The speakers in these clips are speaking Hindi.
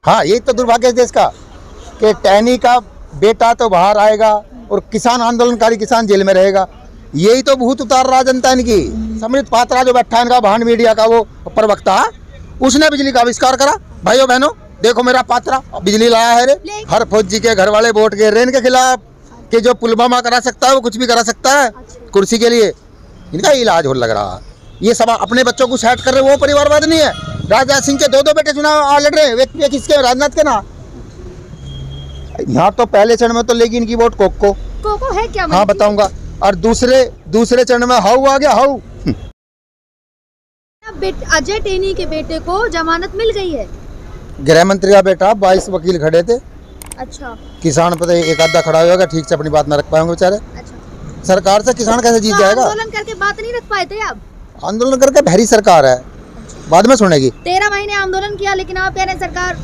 हाँ, यही तो दुर्भाग्य है देश का कि टहनी का बेटा तो बाहर आएगा और किसान आंदोलनकारी किसान जेल में रहेगा। यही तो भूत उतार रहा जनता इनकी। समृद्ध पात्रा जो बैठा इनका वाहन मीडिया का वो प्रवक्ता, उसने बिजली का आविष्कार करा। भाइयों बहनों देखो मेरा पात्रा बिजली लाया है रे। हर फौजी के घर वाले वोट गिर रहे हैं इनके खिलाफ कि जो पुलवामा करा सकता है वो कुछ भी करा सकता है कुर्सी के लिए। इनका इलाज हो लग रहा है। ये सब अपने बच्चों को सेट कर रहे, वो परिवारवाद नहीं है। राजनाथ सिंह के दो बेटे चुनाव लड़ रहे हैं, किसके? राजनाथ के ना। यहाँ तो पहले चरण में तो लेगी इनकी वोट कोको है क्या? हाँ बताऊंगा। और दूसरे चरण में हाउ आ गया, हाउ। अजय टेनी के बेटे को जमानत मिल गई है। गृह मंत्री का बेटा, 22 वकील खड़े थे। अच्छा। किसान पता एक आधा खड़ा होगा, ठीक से अपनी बात ना रख पाएंगे बेचारे। अच्छा। सरकार से किसान कैसे जीत जाएगा? आंदोलन करके बात नहीं रख पाए थे आप? आंदोलन करके बहरी सरकार है। अच्छा। बाद में सुनेगी। 13 महीने आंदोलन किया, लेकिन आप कह रहे हैं सरकार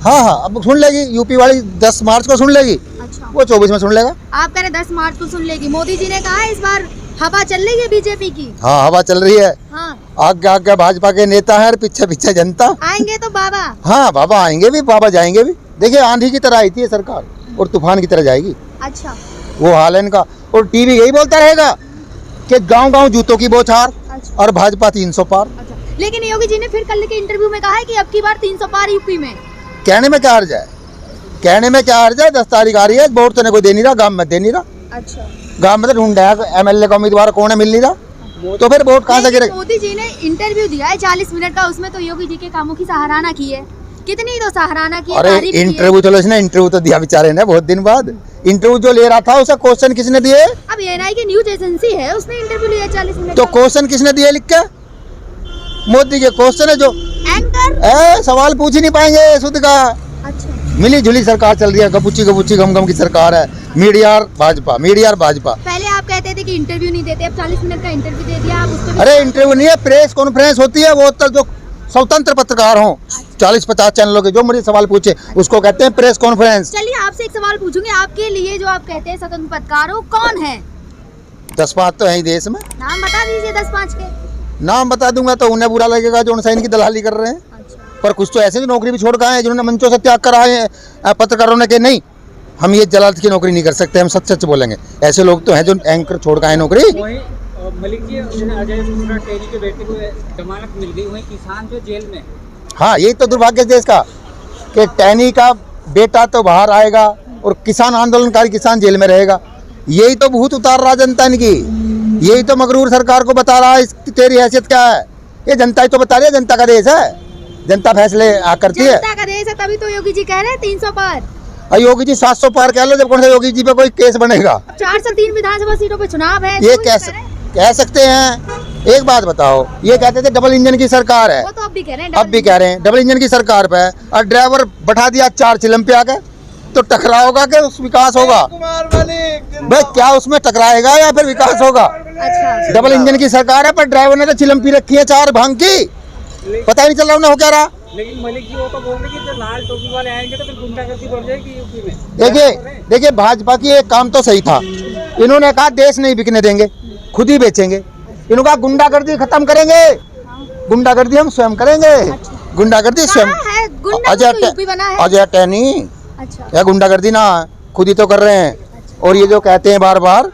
हाँ अब सुन लेगी। यूपी वाली 10 मार्च को सुन लेगी। अच्छा। वो 24 में सुन लेगा। आप कह रहे 10 मार्च को सुन लेगी। मोदी जी ने कहा है इस बार हवा चल रही है बीजेपी की। हाँ हवा चल रही है। हाँ। आगे भाजपा के नेता है, पीछे जनता। आएंगे तो बाबा। हाँ बाबा आएंगे भी, बाबा जाएंगे भी। देखिए आंधी की तरह आई थी सरकार और तूफान की तरह जाएगी। अच्छा। वो हाल है इनका। और टीवी यही बोलता रहेगा कि गांव-गांव जूतों की बौछार। अच्छा। और भाजपा 300 पार। अच्छा। लेकिन योगी जी ने फिर कल के इंटरव्यू में कहा है कि अब की बार 300 पार यूपी में। कहने में क्या हर्ज है? 10 तारीख आ रही है, वोट तो कोई दे नहीं रहा, गांव में दे नहीं रहा। अच्छा। गांव में तो ढूंढ रहा है एमएलए का उम्मीदवार कौन है, मिल नहीं रहा, तो फिर वोट कहाँ से गिरेगा? मोदी जी ने इंटरव्यू दिया है 40 मिनट का, उसमें तो योगी जी के कामों की सराहना की है। कितनी तो सराहना की है। अरे इंटरव्यू चलो इसने इंटरव्यू तो दिया बेचारे ने बहुत दिन बाद। इंटरव्यू जो ले रहा था उसे क्वेश्चन किसने दिए? अब एएनआई की न्यूज एजेंसी है, उसने इंटरव्यू लिया 40 मिनट। तो क्वेश्चन किसने दिए लिख के? मोदी के क्वेश्चन है जो एंकर सवाल पूछ ही नहीं पाएंगे सुध का। अच्छा। मिली जुली सरकार चल रही है, गपुची गम गम की सरकार है। मीडिया और भाजपा। पहले आप कहते थे कि इंटरव्यू नहीं देते, अब 40 मिनट का इंटरव्यू दे दिया आप उसको। अरे इंटरव्यू नहीं है, प्रेस कॉन्फ्रेंस होती है, वो तो जो स्वतंत्र पत्रकार हो। 40-50 चैनलों के जो मुझे सवाल पूछे उसको कहते हैं प्रेस कॉन्फ्रेंस। चलिए आपसे एक सवाल पूछूंगी, आपके लिए जो आप कहते हैं स्वतंत्र पत्रकार हो, कौन है? 10-5 तो है ही देश में। नाम बता दीजिए 10-5 के। नाम बता दूंगा तो उन्हें बुरा लगेगा जो उनसे इनकी दलाली कर रहे हैं। अच्छा। पर कुछ तो ऐसे भी नौकरी भी छोड़ कर आए हैं जिन्होंने मंचों से त्याग कर आए हैं पत्रकारों ने कि नहीं हम ये जलालत की नौकरी नहीं कर सकते, हम सच बोलेंगे। ऐसे लोग तो हैं जो एंकर छोड़ कर आए नौकरी। मलिक जी, अजय टेनी के बेटे को जमानत मिल गई, वही किसान जो जेल में। हाँ यही तो दुर्भाग्य है देश का कि टहनी का बेटा तो बाहर आएगा और किसान आंदोलनकारी किसान जेल में रहेगा। यही तो भूत उतार रहा जनता इनकी। यही तो मगरूर सरकार को बता रहा है तेरी हैसियत क्या है। ये जनता ही तो बता रही है, जनता का देश है, जनता फैसले करती है। जनता का देश है, तभी तो योगी जी कह रहे हैं 300 पार। और योगी जी 700 पार कह लो, जब कौन सा योगी जी पे कोई केस बनेगा? 403 विधानसभा सीटों पे चुनाव है। ये कह सकते हैं। एक बात बताओ, ये कहते थे डबल इंजन की सरकार है, वो तो अब भी कह रहे हैं डबल इंजन की सरकार पे, और ड्राइवर बैठा दिया 4 चिलम पे आके, तो टकराओगा कि उस विकास होगा? भाई क्या उसमें टकराएगा या फिर विकास होगा? अच्छा। डबल इंजन की सरकार है पर ड्राइवर ने तो चिलम पी रखी है 4 भांग की, पता ही नहीं चल रहा उन्हें हो क्या रहा। लेकिन मलिक जी वो तो बोल रहे कि जो लाल टोपी वाले आएंगे तो फिर गुंडागर्दी बढ़ जाएगी यूपी में। देखिए भाजपा की एक काम तो सही था, इन्होंने कहा देश नहीं बिकने देंगे, खुद ही बेचेंगे। इन्होंने कहा गुंडागर्दी खत्म करेंगे, गुंडागर्दी हम स्वयं करेंगे। गुंडागर्दी स्वयं। अजय टहनी या गुंडागर्दी ना खुद ही तो कर रहे हैं। और ये जो कहते हैं बार बार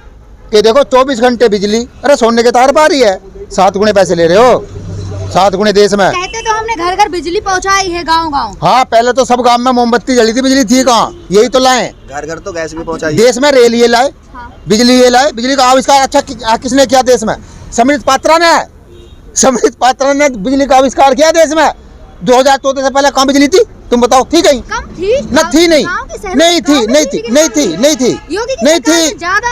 कि देखो 24 घंटे बिजली, अरे सोने के तार पा रही है, 7 गुने पैसे ले रहे हो, 7 गुने देश में। कहते तो हमने घर घर बिजली पहुंचाई है, गांव-गांव। हाँ पहले तो सब गांव में मोमबत्ती जली थी, बिजली थी कहाँ? यही तो लाए। घर घर तो गैस भी पहुंचाई। देश में रेल ये लाए। हाँ। बिजली ये लाए। बिजली का आविष्कार अच्छा किसने किया देश में? समृद्ध पात्रा ने बिजली का आविष्कार किया देश में। 2014 से पहले कहाँ बिजली थी? तुम बताओ, थी कहीं?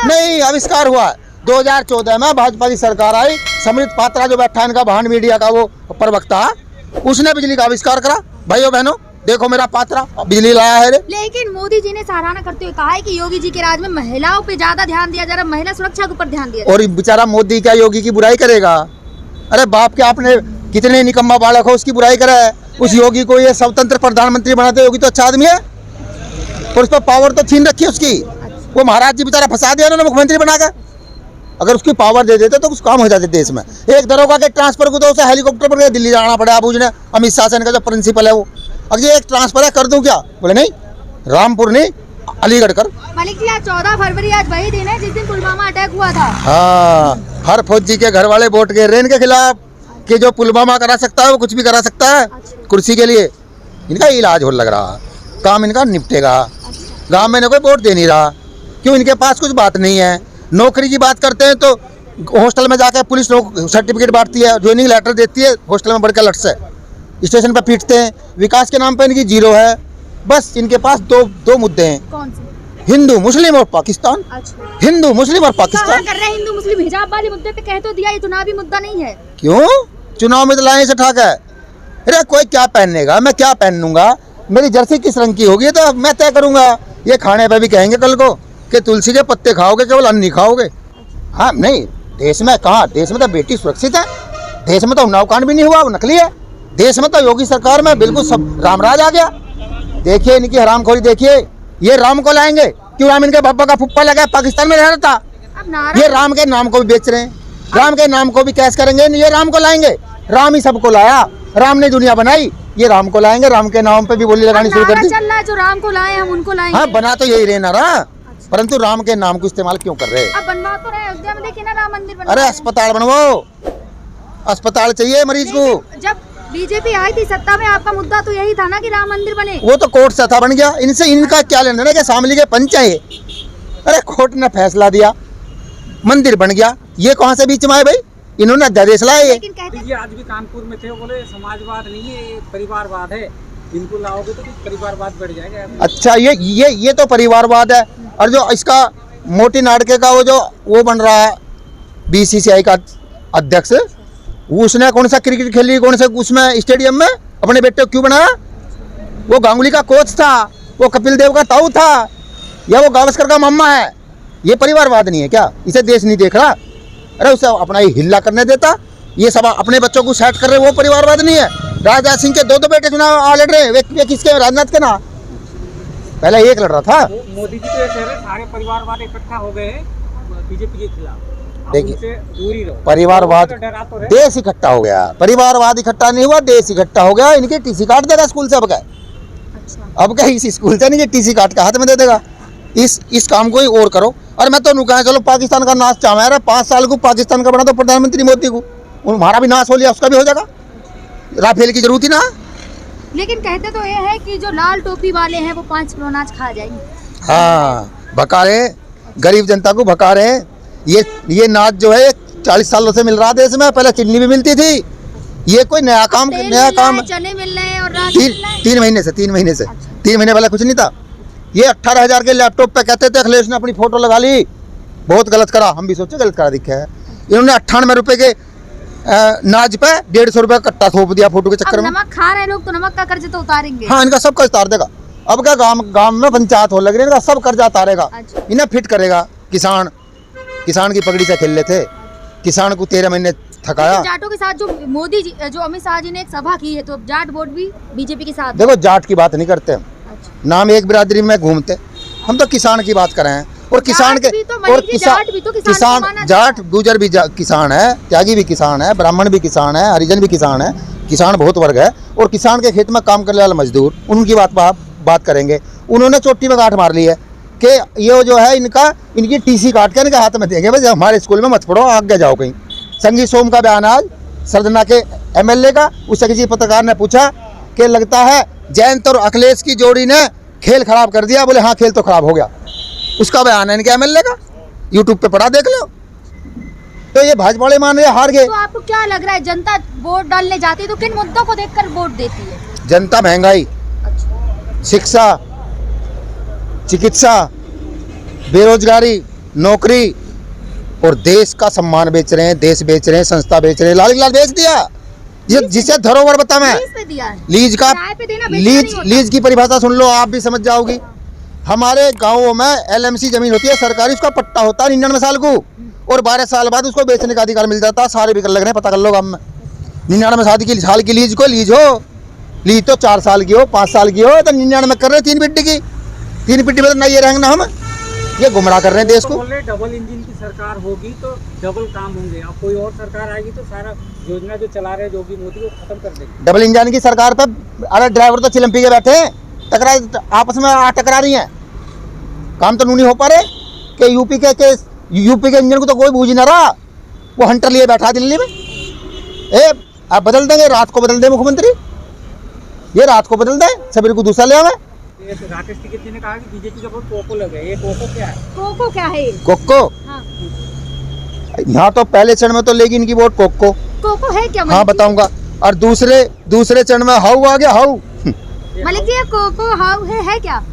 नहीं आविष्कार हुआ 2014 में, भाजपा की सरकार आई। समृद्ध पात्रा जो बैठा इनका वाहन मीडिया का वो प्रवक्ता, उसने बिजली का आविष्कार करा। भाइयों बहनों देखो मेरा पात्रा बिजली लाया है रे। लेकिन मोदी जी ने सराहना करते हुए कहा है कि योगी जी के राज में महिलाओं पे ज्यादा ध्यान दिया जा रहा है, महिला सुरक्षा के ऊपर ध्यान दिया। और बेचारा मोदी क्या योगी की बुराई करेगा? अरे बाप के आपने कितने निकम्मा बालक हो उसकी बुराई करा है। उस योगी को ये स्वतंत्र प्रधानमंत्री बनाते, योगी तो अच्छा आदमी है और उस पर पावर तो छीन रखी है उसकी। वो महाराज जी बेचारा फंसा दिया उन्होंने मुख्यमंत्री बनाकर। अगर उसकी पावर दे देते तो कुछ काम हो जाते देश में। एक दरोगा के ट्रांसफर को तो उसे हेलीकॉप्टर पर दिल्ली जाना पड़ा, अब उसने अमित शाह का जो प्रिंसिपल है वो अब ये एक ट्रांसफर है, कर दूं क्या? बोले नहीं, रामपुर नहीं, अलीगढ़ कर। मलिक जी, आज 14 फरवरी, आज वही दिन है जिस दिन पुलवामा अटैक हुआ था। हाँ, हर फौजी के घर वाले वोट गिर रहे हैं इनके खिलाफ कि जो पुलवामा करा सकता है वो कुछ भी करा सकता है कुर्सी के लिए। इनका इलाज हो लग रहा, काम इनका निपटेगा। गांव में कोई वोट दे नहीं रहा, क्यों? इनके पास कुछ बात नहीं है। नौकरी की बात करते हैं तो हॉस्टल में जाकर पुलिस सर्टिफिकेट बांटती है, ज्वाइनिंग लेटर देती है, हॉस्टल में बढ़कर लट से स्टेशन पर पीटते हैं। विकास के नाम पर इनकी जीरो है। बस इनके पास दो मुद्दे हैं, कौन से? हिंदू मुस्लिम और पाकिस्तान। अच्छा, हिंदू मुस्लिम और कहाँ पाकिस्तान कर रहे हैं हिंदू मुस्लिम? हिजाब वाले मुद्दे पे कह तो दिया, ये चुनावी मुद्दा नहीं है। क्यों? चुनाव में तो लाए से ठाक है। अरे कोई क्या पहनेगा, मैं क्या पहनूंगा, मेरी जर्सी किस रंग की होगी तो मैं तय करूंगा। ये खाने पे भी कहेंगे कल को कि तुलसी के पत्ते खाओगे, केवल अन्न नहीं खाओगे। हाँ नहीं, देश में कहाँ, देश में तो बेटी सुरक्षित है, देश में तो उन्नाव कांड भी नहीं हुआ, वो नकली है। देश में तो योगी सरकार में बिल्कुल सब रामराज आ गया। देखिए इनकी हरामखोरी, देखिए ये राम को लाएंगे। क्यों? राम इनके पापा का फुप्पा लगा, पाकिस्तान में रह रहा था। अब नारा ये राम के नाम को भी बेच रहे हैं, राम के नाम को भी कैश करेंगे। ये राम को लाएंगे, राम ही सबको लाया, राम ने दुनिया बनाई, ये राम को लाएंगे। राम के नाम पे भी बोली लगानी शुरू कर दी। चल रहा है, जो राम को लाए हम उनको लाएंगे। हाँ, बना तो यही रहे ना रहा, परंतु राम के नाम को इस्तेमाल क्यों कर रहे हैं? अब बनवा तो रहे, अयोध्या में देखिए ना राम मंदिर बना। अरे अस्पताल बनवाओ, अस्पताल चाहिए मरीज को। जब बीजेपी आई थी सत्ता में, आपका मुद्दा तो यही था ना कि राम मंदिर बने। वो तो कोर्ट से था, बन गया। इनसे इनका क्या लेना देना कि शामली के पंच है ये? अरे कोर्ट ने फैसला दिया, मंदिर बन गया। ये कहाँ से बीच में आए भाई? इन्होंने अध्यादेश लाया ये। लेकिन कहते ये आज भी कानपुर में थे, बोले समाजवाद नहीं है, ये परिवारवाद है, इनको लाओगे तो कुछ परिवारवाद बढ़ जाएगा। अच्छा, ये तो परिवारवाद है। और जो इसका मोटी नाटके का वो बन रहा है BCCI का अध्यक्ष, उसने कौन सा क्रिकेट खेली, कौन से उसमें स्टेडियम में अपने बेटे को क्यों बनाया? वो गांगुली का कोच था, वो कपिल देव का ताऊ था, या वो गावस्कर का मामा है। ये परिवारवाद नहीं है क्या? इसे देश नहीं देख रहा? अरे उसे अपना ही हिल्ला करने देता। ये सब अपने बच्चों को सेट कर रहे, वो परिवारवाद नहीं है। राजनाथ सिंह के दो बेटे चुनाव लड़ रहे हैं, वे किसके? राजनाथ के ना, पहले एक लड़ रहा था। मोदी जी तो ये कह रहे सारे परिवारवाद इकट्ठा हो गए हैं बीजेपी के खिलाफ। देखिए, दूरी रहो। परिवारवाद, डरा तो रहे। देश इकट्ठा हो गया। परिवारवाद इकट्ठा नहीं हुआ, देश इकट्ठा हो गया। इनके टीसी काट देगा स्कूल से। अब क्या इस स्कूल से नहीं, टीसी काट के हाथ में दे देगा। इस काम को ही और करो। और मैं तो नुका, चलो पाकिस्तान का नाश चाह रहा है, 5 साल को पाकिस्तान का बना तो प्रधानमंत्री मोदी को, हमारा भी नाश हो लिया, उसका भी हो जाएगा। राफेल की जरूरत ही ना। लेकिन कहते तो ये है कि जो लाल टोपी वाले हैं वो 5 किलो अनाज खा जाएंगे। हाँ, भका रहे गरीब जनता को, भका रहे। ये नाच जो है 40 सालों से मिल रहा देश में। पहले चीनी भी मिलती थी, ये कोई नया काम चने मिल रहे हैं और राशन 3 महीने से 3 महीने पहले कुछ नहीं था। ये 18,000 के लैपटॉप पे कहते थे, अखिलेश ने अपनी फोटो लगा ली, बहुत गलत करा। हम भी सोचे गलत करा दिखा है। इन्होंने 98 रुपए के नाज पे 150 रुपए कट्टा थोप दिया फोटो के चक्कर में। नमक खा रहे लोग तो नमक का कर्ज तो उतारेंगे। हाँ, इनका सब कर्ज उतार देगा। अब क्या गांव में पंचायत हो लग रही है, इनका सब कर्जा उतारेगा। इन्हें फिट करेगा। किसान की पगड़ी से खेल लेते, किसान को 13 महीने थकाया। जाटों के साथ जो मोदी जी, जो अमित शाह जी ने एक सभा की है, तो जाट वोट भी बीजेपी के साथ। देखो, जाट की बात नहीं करते हम, नाम एक बिरादरी में घूमते। हम तो किसान की बात कर रहे हैं। और किसान के और किसान जाट गुजर भी किसान है, त्यागी भी किसान है, ब्राह्मण भी किसान है, हरिजन भी किसान है। किसान बहुत वर्ग है। और किसान के खेत में काम करने वाले मजदूर, उनकी बात करेंगे। उन्होंने चोटी में गांठ मार ली है कि ये जो है इनकी टीसी काट के इनके हाथ में देंगे, बस हमारे स्कूल में मत पढ़ो, आगे जाओ कहीं। संगी सोम का बयान आज सरदना के MLA का, उससे किसी पत्रकार ने पूछा कि लगता है जयंत और अखिलेश की जोड़ी ने खेल खराब कर दिया। बोले हाँ, खेल तो खराब हो गया। उसका बयान है इनके MLA का, यूट्यूब पे पढ़ा, देख लो। तो ये भाजपा वाले मान रहे हार गए। तो आपको क्या लग रहा है, जनता वोट डालने जाती है तो किन मुद्दों को देखकर वोट देती है? जनता महंगाई, शिक्षा, चिकित्सा, बेरोजगारी, नौकरी और देश का सम्मान बेच रहे हैं, देश बेच रहे हैं, संस्था बेच रहे हैं। लाल बेच दिया, जिसे धरोहर बता मैं लीज का लीज की परिभाषा सुन लो, आप भी समझ जाओगी। हमारे गाँवों में LMC जमीन होती है सरकारी, उसका पट्टा होता है 99 साल को, और 12 साल बाद उसको बेचने का अधिकार मिल जाता है। सारे बिकल लग रहे हैं, पता कर लो गाँव में। 99 साल की लीज लीज तो 4 साल की हो, 5 साल की हो, तो 99 कर रहे हैं 3 पिट्टी की। 3 पिट्टी में तो नहीं ये रहेंगे ना हम। ये गुमराह कर रहे हैं देश को। डबल इंजन की सरकार होगी तो डबल काम होंगे। अब कोई और सरकार आएगी तो सारा योजना जो चला रहे योगी मोदी को खत्म कर देंगे। डबल इंजन की सरकार पे अरे ड्राइवर तो चिलम पी के बैठे हैं, आपस में टकरा रही हैं, काम तो नहीं हो पा रहे कि यूपी के इंजन को तो कोई बूझ ना रहा, वो हंटर लिए बैठा दिल्ली में। आप बदल देंगे, रात को बदल दे मुख्यमंत्री, ये रात को बदल दे, सभी को दूसरा ले आवे। राकेश टिकैत जी ने कहा कि बीजेपी का वोट कोको लगे, ये कोको क्या है? कोको क्या है ये? कोको हाँ। यहाँ तो पहले चरण में तो लेगी इनकी वोट कोको। कोको है क्या? हाँ बताऊंगा। और दूसरे चरण में हाउ आ गया, हाउ। मलिक जी ये कोको हाउ है क्या?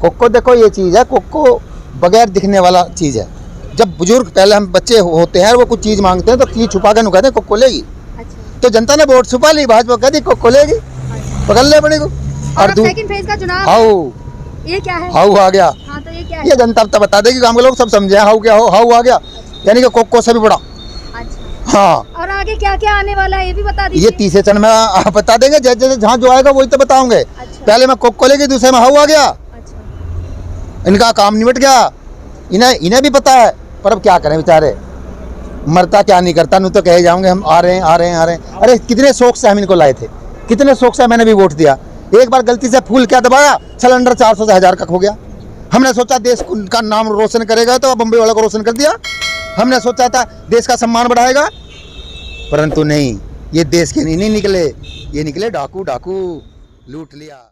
कोको देखो ये चीज है, कोको बगैर दिखने वाला चीज है। जब बुजुर्ग पहले हम बच्चे होते हैं वो कुछ चीज मांगते हैं तो चीज छुपा कर कहते हैं कोको लेगी। अच्छा। तो जनता ने वोट छुपा ली, भाजपा कहती कोको लेगी, पकड़ ले अपने को। और सेकंड फेज का चुनाव हाउ, ये क्या है? हाउ आ गया। हाँ तो ये क्या है? ये जनता तब बता देगी, गांव के लोग सब समझे हाउ क्या हो, हाउ आ गया यानी कि कोको से भी बड़ा। अच्छा। हाँ। और आगे क्या क्या आने वाला है ये भी बता दीजिए। ये तीसरे चरण में आप बता देंगे, जैसे जहाँ जो आएगा वही तो बताओगे। अच्छा। पहले में कोको लेगी, दूसरे में हाउ आ गया। अच्छा। इनका काम निपट गया, इन्हें भी पता है, पर अब क्या करें बेचारे, मरता क्या नहीं करता, नहीं तो कहे जाओगे हम आ रहे हैं। अरे कितने शौक से हम इनको लाए थे, कितने शौक से मैंने भी वोट दिया। एक बार गलती से फूल क्या दबाया, सिलेंडर 400 से 1000 का हो गया। हमने सोचा देश का नाम रोशन करेगा, तो बम्बई वाला को रोशन कर दिया। हमने सोचा था देश का सम्मान बढ़ाएगा, परंतु नहीं, ये देश के नहीं निकले, ये निकले डाकू, लूट लिया।